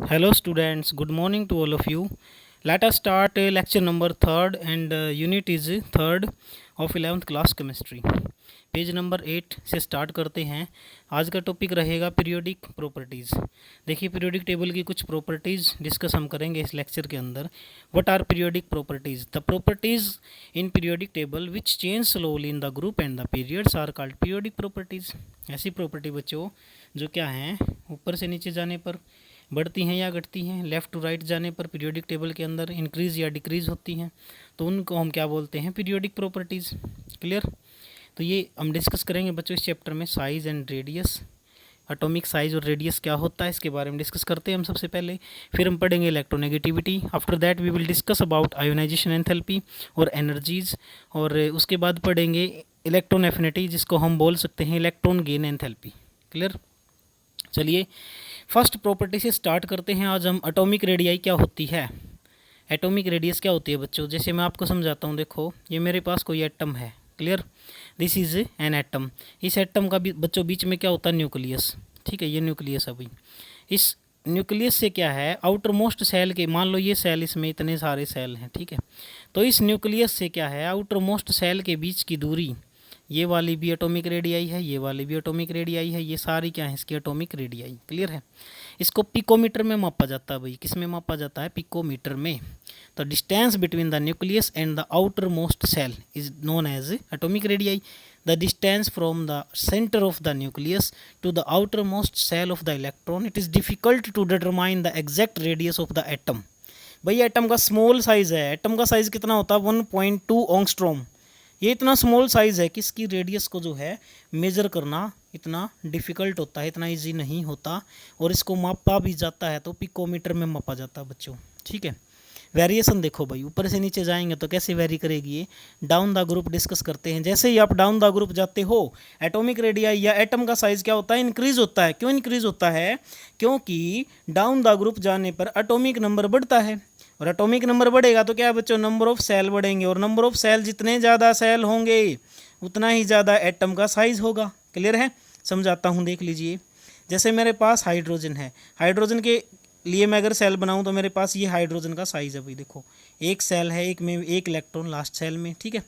Hello students, good morning to all of you. Let us start lecture number 3rd and unit is 3rd of 11th class chemistry. Page number 8 से start करते हैं। आज का topic रहेगा periodic properties. देखिए periodic table की कुछ properties discuss हम करेंगे इस लेक्चर के अंदर। What are periodic properties? The properties in periodic table which change slowly in the group and the periods are called periodic properties. ऐसी प्रॉपर्टी बच्चों जो क्या हैं, ऊपर से नीचे जाने पर बढ़ती हैं या घटती हैं, लेफ़्ट टू राइट जाने पर पीरियोडिक टेबल के अंदर इंक्रीज़ या डिक्रीज़ होती हैं, तो उनको हम क्या बोलते हैं? Periodic properties. क्लियर? तो ये हम डिस्कस करेंगे बच्चों इस चैप्टर में। Size and radius, atomic size और रेडियस क्या होता है इसके बारे में डिस्कस करते हैं हम सबसे पहले। फिर हम पढ़ेंगे electronegativity. After that we will discuss about ionisation enthalpy और एनर्जीज़, और उसके बाद पढ़ेंगे इलेक्ट्रॉन एफिनिटी, जिसको हम बोल सकते हैं इलेक्ट्रॉन गेन एंथैल्पी। क्लियर? चलिए फर्स्ट प्रॉपर्टी से स्टार्ट करते हैं। आज हम एटॉमिक रेडियाई क्या होती है, एटॉमिक रेडियस क्या होती है बच्चों। जैसे मैं आपको समझाता हूँ, देखो ये मेरे पास कोई एटम है। Clear? This is an atom. इस एटम का भी बच्चों बीच में क्या होता है? न्यूक्लियस। ठीक है, ये न्यूक्लियस है भाई। इस न्यूक्लियस से क्या है, आउटर मोस्ट सेल के, मान लो ये सेल, इसमें इतने सारे सेल हैं, ठीक है। तो इस न्यूक्लियस से क्या है, आउटर मोस्ट सेल के बीच की दूरी, ये वाली भी एटॉमिक रेडियाई है, ये वाली भी एटॉमिक रेडियाई है, ये सारी क्या है इसकी एटॉमिक रेडियाई। क्लियर है? इसको पिकोमीटर में मापा जाता है भाई। किस में मापा जाता है? पिकोमीटर में। तो distance between the nucleus and the outer most shell is known as atomic radii. The distance from the centre of the nucleus to the outer most shell of the electron, it is difficult to determine the exact radius of the atom. भाई atom का small size है, atom का size कितना होता है? 1.2 ऑंगस्ट्रॉम। ये इतना small size है कि इसकी रेडियस को जो है मेज़र करना इतना डिफ़िकल्ट होता है, इतना इजी नहीं होता, और इसको मापा भी जाता है तो पिकोमीटर में मापा जाता है बच्चों। ठीक है? वेरिएशन देखो भाई, ऊपर से नीचे जाएंगे तो कैसे वेरी करेगी ये। डाउन द ग्रुप डिस्कस करते हैं। जैसे ही आप डाउन द ग्रुप जाते हो, एटॉमिक रेडियाई या एटम का साइज़ क्या होता है? इंक्रीज़ होता है। क्यों इंक्रीज़ होता है? क्योंकि डाउन द ग्रुप जाने पर एटॉमिक नंबर बढ़ता है, और एटॉमिक नंबर बढ़ेगा तो क्या बच्चों? नंबर ऑफ सेल बढ़ेंगे, और नंबर ऑफ सेल जितने ज़्यादा सेल होंगे उतना ही ज़्यादा एटम का साइज़ होगा। क्लियर है? समझाता हूँ, देख लीजिए। जैसे मेरे पास हाइड्रोजन है, हाइड्रोजन के लिए मैं अगर सेल बनाऊँ तो मेरे पास ये हाइड्रोजन का साइज़ है भाई। देखो एक सेल है, एक में एक इलेक्ट्रॉन लास्ट सेल में, ठीक है,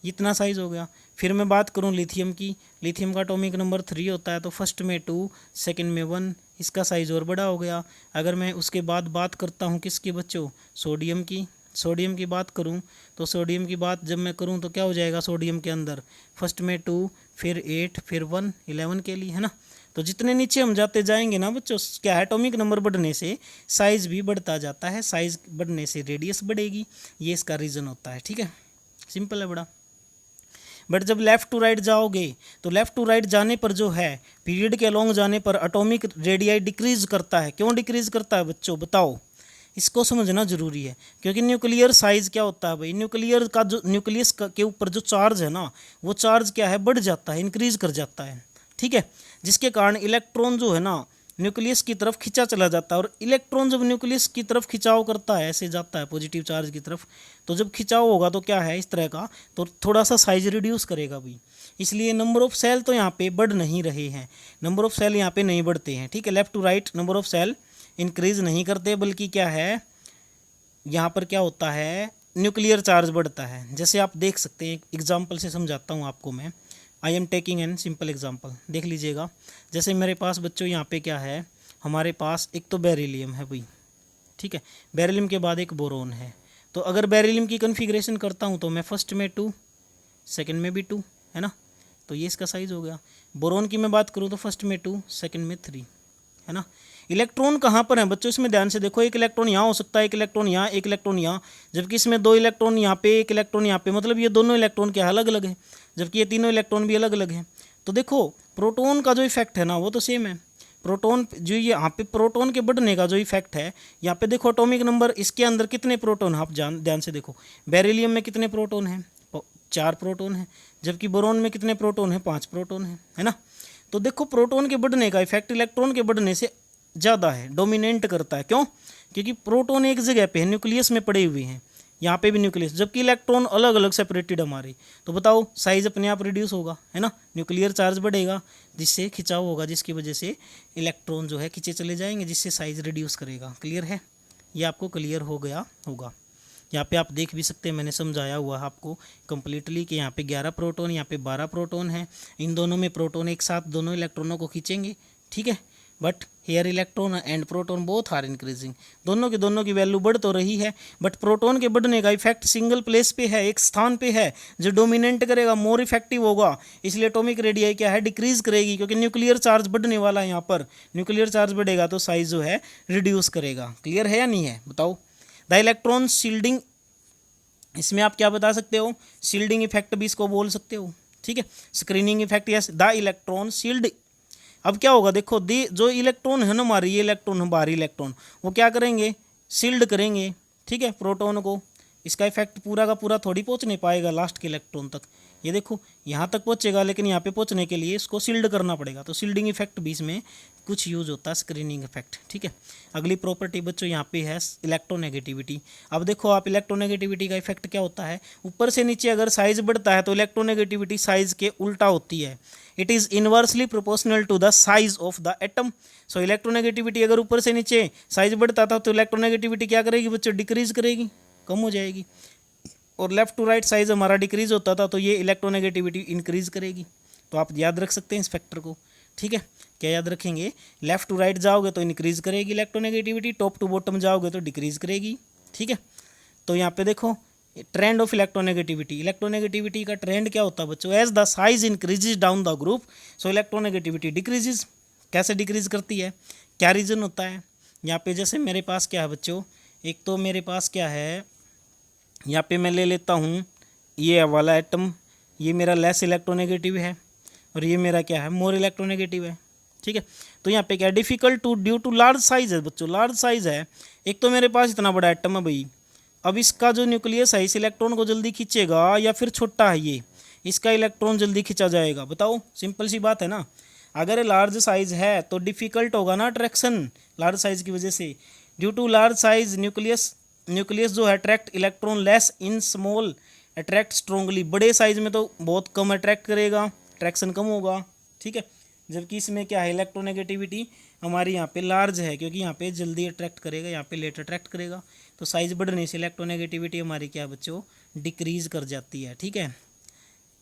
इतना साइज़ हो गया। फिर मैं बात करूँ लिथियम की, लिथियम का एटॉमिक नंबर 3 होता है, तो फर्स्ट में 2, सेकंड में 1, इसका साइज़ और बड़ा हो गया। अगर मैं उसके बाद बात करता हूँ किसकी बच्चों? सोडियम की। सोडियम की बात करूँ तो सोडियम की बात जब मैं करूँ तो क्या हो जाएगा सोडियम के अंदर? फर्स्ट में 2, फिर 8, फिर 1, 11 के लिए, है ना। तो जितने नीचे हम जाते जाएंगे ना बच्चों, क्या है, एटॉमिक नंबर बढ़ने से साइज़ भी बढ़ता जाता है, साइज़ बढ़ने से रेडियस बढ़ेगी। ये इसका रीज़न होता है। ठीक है, सिंपल है बड़ा। बट जब लेफ़्ट टू राइट जाओगे तो लेफ़्ट टू राइट जाने पर जो है, पीरियड के अलोंग जाने पर एटॉमिक रेडियाई डिक्रीज़ करता है। क्यों डिक्रीज़ करता है बच्चों, बताओ? इसको समझना जरूरी है, क्योंकि न्यूक्लियर साइज़ क्या होता है भाई, न्यूक्लियर का जो न्यूक्लियस के ऊपर जो चार्ज है ना, वो चार्ज क्या है, बढ़ जाता है, इंक्रीज़ कर जाता है। ठीक है, जिसके कारण इलेक्ट्रॉन जो है ना न्यूक्लियस की तरफ खिंचा चला जाता है, और इलेक्ट्रॉन जब न्यूक्लियस की तरफ खिंचाव करता है, ऐसे जाता है पॉजिटिव चार्ज की तरफ, तो जब खिंचाव होगा तो क्या है इस तरह का, तो थोड़ा सा साइज रिड्यूस करेगा भाई। इसलिए नंबर ऑफ सेल तो यहाँ पे बढ़ नहीं रहे हैं, नंबर ऑफ सेल यहाँ पे नहीं बढ़ते हैं। ठीक है, left to right number of shell increase नहीं करते, बल्कि क्या है यहाँ पर क्या होता है, न्यूक्लियर चार्ज बढ़ता है। जैसे आप देख सकते हैं, एक एग्जाम्पल से समझाता हूँ आपको मैं। I am taking an simple example, देख लीजिएगा। जैसे मेरे पास बच्चों यहाँ पे क्या है, हमारे पास एक तो बेरिलियम है भाई, ठीक है, बेरिलियम के बाद एक बोरोन है। तो अगर बेरिलियम की कन्फिग्रेशन करता हूँ तो मैं फर्स्ट में 2, सेकंड में भी 2, है ना, तो ये इसका साइज़ हो गया। बोरोन की मैं बात करूँ तो फर्स्ट में 2, सेकंड में 3, है ना। इलेक्ट्रॉन कहाँ पर है बच्चों, इसमें ध्यान से देखो, एक इलेक्ट्रॉन यहाँ हो सकता है, एक इलेक्ट्रॉन यहाँ, एक इलेक्ट्रॉन यहाँ, जबकि इसमें 2 इलेक्ट्रॉन यहाँ पे, एक इलेक्ट्रॉन यहाँ पे, मतलब ये दोनों इलेक्ट्रॉन क्या अलग अलग है, जबकि ये तीनों इलेक्ट्रॉन भी अलग अलग हैं। तो देखो प्रोटॉन का जो इफेक्ट है ना वो तो सेम है। प्रोटॉन जो ये यहाँ पे प्रोटॉन के बढ़ने का जो इफेक्ट है, यहाँ पे देखो एटॉमिक नंबर, इसके अंदर कितने प्रोटॉन, आप ध्यान से देखो, बेरिलियम में कितने प्रोटॉन हैं? 4 प्रोटॉन हैं, जबकि बोरोन में कितने प्रोटॉन हैं? 5 प्रोटॉन हैं, है ना। तो देखो प्रोटॉन के बढ़ने का इफेक्ट इलेक्ट्रॉन के बढ़ने से ज़्यादा है, डोमिनेट करता है। क्यों? क्योंकि प्रोटॉन एक जगह पे है, न्यूक्लियस में पड़े हुए हैं, यहाँ पे भी न्यूक्लियस, जबकि इलेक्ट्रॉन अलग अलग सेपरेटेड हमारे। तो बताओ साइज अपने आप रिड्यूस होगा, है ना, न्यूक्लियर चार्ज बढ़ेगा जिससे खिंचाव होगा, जिसकी वजह से इलेक्ट्रॉन जो है खींचे चले जाएंगे, जिससे साइज रिड्यूस करेगा। क्लियर है, ये आपको क्लियर हो गया होगा। यहाँ पे आप देख भी सकते हैं, मैंने समझाया हुआ है आपको कंप्लीटली कि यहाँ पे 11 प्रोटॉन, यहाँ पे 12 प्रोटॉन है। इन दोनों में प्रोटॉन एक साथ दोनों इलेक्ट्रॉनों को खींचेंगे, ठीक है। But here electron and proton both are increasing, दोनों की वैल्यू बढ़ तो रही है, बट प्रोटॉन के बढ़ने का इफेक्ट सिंगल प्लेस पे है, एक स्थान पे है जो डोमिनेंट करेगा, मोर इफेक्टिव होगा। इसलिए एटॉमिक रेडियाई क्या है, डिक्रीज करेगी, क्योंकि न्यूक्लियर चार्ज बढ़ने वाला है। यहाँ पर न्यूक्लियर चार्ज बढ़ेगा तो साइज जो है रिड्यूस करेगा। क्लियर है या नहीं है, बताओ। द इलेक्ट्रॉन शील्डिंग, इसमें आप क्या बता सकते हो, शील्डिंग इफेक्ट भी इसको बोल सकते हो, ठीक है। Screening effect, yes, the electron shield. अब क्या होगा, देखो जो इलेक्ट्रॉन है ना हमारे, ये इलेक्ट्रॉन है बाहरी इलेक्ट्रॉन, वो क्या करेंगे, शील्ड करेंगे, ठीक है, प्रोटॉन को। इसका इफेक्ट पूरा का पूरा थोड़ी पहुंच नहीं पाएगा लास्ट के इलेक्ट्रॉन तक। ये देखो यहाँ तक पहुंचेगा, लेकिन यहाँ पे पहुंचने के लिए इसको शील्ड करना पड़ेगा। तो शील्डिंग इफेक्ट भी इसमें कुछ यूज होता है, स्क्रीनिंग इफेक्ट, ठीक है। अगली प्रॉपर्टी बच्चों यहाँ पे है इलेक्ट्रोनेगेटिविटी। अब देखो आप, इलेक्ट्रोनेगेटिविटी का इफेक्ट क्या होता है, ऊपर से नीचे अगर साइज बढ़ता है तो इलेक्ट्रोनेगेटिविटी साइज के उल्टा होती है। It is inversely proportional to the size of the atom. So electronegativity अगर ऊपर से नीचे साइज बढ़ता था तो इलेक्ट्रोनेगेटिविटी क्या करेगी बच्चों, डिक्रीज करेगी, कम हो जाएगी। और लेफ्ट टू राइट साइज हमारा डिक्रीज होता था तो ये इलेक्ट्रोनेगेटिविटी इंक्रीज करेगी। तो आप याद रख सकते हैं इस फैक्टर को, ठीक है। क्या याद रखेंगे, लेफ्ट टू राइट जाओगे तो इंक्रीज करेगी इलेक्ट्रोनेगेटिविटी, टॉप टू बॉटम जाओगे तो डिक्रीज करेगी, ठीक है। तो यहाँ पे देखो ट्रेंड ऑफ इलेक्ट्रोनेगेटिविटी, इलेक्ट्रोनेगेटिविटी का ट्रेंड क्या होता है बच्चों, as the size increases down the group so electronegativity decreases. कैसे डिक्रीज करती है, क्या रीज़न होता है। यहाँ पे जैसे मेरे पास क्या है बच्चों, एक तो मेरे पास क्या है, यहाँ पे मैं ले लेता हूँ ये वाला एटम, ये मेरा लेस इलेक्ट्रोनेगेटिव है और ये मेरा क्या है, मोर इलेक्ट्रोनेगेटिव है, ठीक है। तो यहाँ पे क्या difficult to due to large size है बच्चों, लार्ज साइज है। एक तो मेरे पास इतना बड़ा एटम है भाई, अब इसका जो न्यूक्लियस है इस इलेक्ट्रॉन को जल्दी खींचेगा या फिर छोटा है ये, इसका इलेक्ट्रॉन जल्दी खींचा जाएगा, बताओ, सिंपल सी बात है ना। अगर लार्ज साइज है तो डिफिकल्ट होगा ना अट्रैक्शन, लार्ज साइज की वजह से। Due to large size nucleus जो है attract electron less in small attract strongly, बड़े साइज में तो बहुत कम अट्रैक्ट करेगा, अट्रैक्शन कम होगा, ठीक है। जबकि इसमें क्या है, इलेक्ट्रोनेगेटिविटी हमारी यहाँ पे लार्ज है, क्योंकि यहाँ पे जल्दी अट्रैक्ट करेगा, यहाँ पे लेट अट्रैक्ट करेगा। तो साइज बढ़ने से इलेक्ट्रोनेगेटिविटी हमारी क्या बच्चों, डिक्रीज कर जाती है, ठीक है।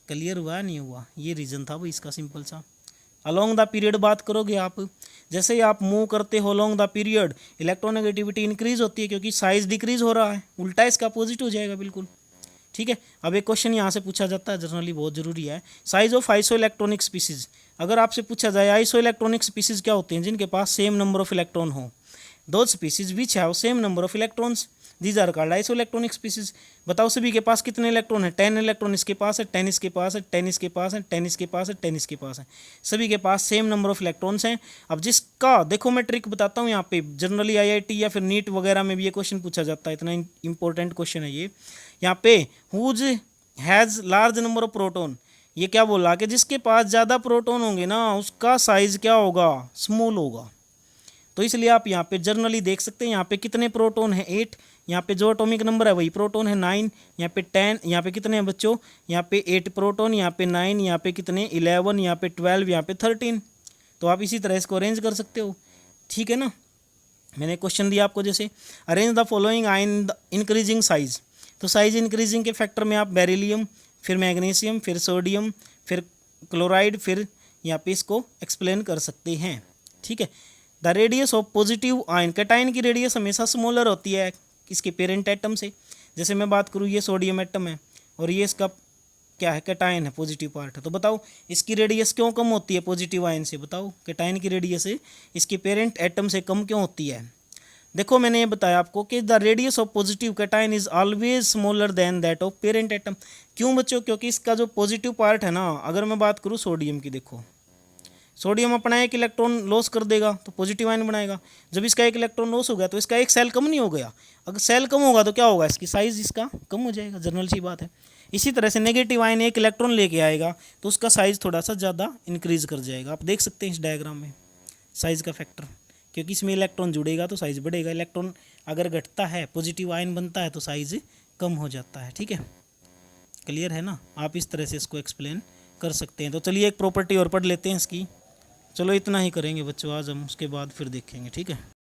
क्लियर हुआ नहीं हुआ, ये रीज़न था भाई इसका सिंपल सा। अलोंग द पीरियड बात करोगे आप, जैसे ही आप मूव करते हो along the period electronegativity increase होती है, क्योंकि साइज डिक्रीज हो रहा है, उल्टा इसका अपोजिट हो जाएगा बिल्कुल, ठीक है। अब एक क्वेश्चन यहाँ से पूछा जाता है, जनरली बहुत जरूरी है, size of iso electronic species. अगर आपसे पूछा जाए आइसो इलेक्ट्रॉनिक स्पीसीज क्या होते हैं, जिनके पास सेम नंबर ऑफ इलेक्ट्रॉन हो, दो species which have same number of electrons, these are called isoelectronic species. बताओ सभी के पास कितने इलेक्ट्रॉन है, 10 इलेक्ट्रॉन इसके पास है, 10 इसके पास है, 10 इसके पास है, 10 इसके पास है, 10 इसके पास है, सभी के पास सेम नंबर ऑफ इलेक्ट्रॉन्स हैं। अब जिसका देखो मैं ट्रिक बताता हूँ यहाँ पे, जनरली आईआईटी या फिर नीट वगैरह में भी ये क्वेश्चन पूछा जाता है, इतना इंपॉर्टेंट क्वेश्चन है ये। यहाँ पे whose has large number of proton, ये क्या बोला कि जिसके पास ज़्यादा प्रोटॉन होंगे ना उसका साइज क्या होगा, स्मॉल होगा। तो इसलिए आप यहाँ पे जर्नली देख सकते हैं, यहाँ पे कितने प्रोटॉन है 8, यहाँ पे जो एटॉमिक नंबर है वही प्रोटॉन है 9, यहाँ पे 10, यहाँ पे कितने हैं बच्चों, यहाँ पे 8 प्रोटॉन, यहाँ पे 9, यहाँ पे कितने 11, यहाँ पे 12, यहाँ पे 13। तो आप इसी तरह इसको अरेंज कर सकते हो, ठीक है ना। मैंने क्वेश्चन दिया आपको, जैसे arrange the following in the increasing size. तो साइज इंक्रीजिंग के फैक्टर में आप बेरिलियम, फिर मैग्नीशियम, फिर सोडियम, फिर क्लोराइड, फिर यहाँ पे इसको एक्सप्लेन कर सकते हैं, ठीक है। The radius of positive ion, cation की रेडियस हमेशा स्मॉलर होती है इसके पेरेंट एटम से। जैसे मैं बात करूँ, ये सोडियम एटम है और ये इसका क्या है, कैटायन है, पॉजिटिव पार्ट है। तो बताओ इसकी रेडियस क्यों कम होती है पॉजिटिव आयन से, बताओ कैटायन की रेडियस इसके पेरेंट एटम से कम क्यों होती है। देखो मैंने ये बताया आपको कि the radius of positive cation is always smaller than that of parent atom. क्यों बच्चों, क्योंकि इसका जो पॉजिटिव पार्ट है ना, अगर मैं बात करूँ सोडियम की, देखो सोडियम अपना एक इलेक्ट्रॉन लॉस कर देगा तो पॉजिटिव आयन बनाएगा, जब इसका एक इलेक्ट्रॉन लॉस हो गया तो इसका एक सेल कम नहीं हो गया, अगर सेल कम होगा तो क्या होगा, इसकी साइज इसका कम हो जाएगा, जनरल सी बात है। इसी तरह से नेगेटिव आयन एक इलेक्ट्रॉन लेके आएगा तो उसका साइज थोड़ा सा ज़्यादा इंक्रीज कर जाएगा। आप देख सकते हैं इस डायग्राम में साइज का फैक्टर, क्योंकि इसमें इलेक्ट्रॉन जुड़ेगा तो साइज बढ़ेगा, इलेक्ट्रॉन अगर घटता है पॉजिटिव आयन बनता है तो साइज कम हो जाता है। ठीक है, क्लियर है ना? आप इस तरह से इसको एक्सप्लेन कर सकते हैं। तो चलिए एक प्रॉपर्टी और पढ़ लेते हैं इसकी। चलो इतना ही करेंगे बच्चों आज हम, उसके बाद फिर देखेंगे। ठीक है।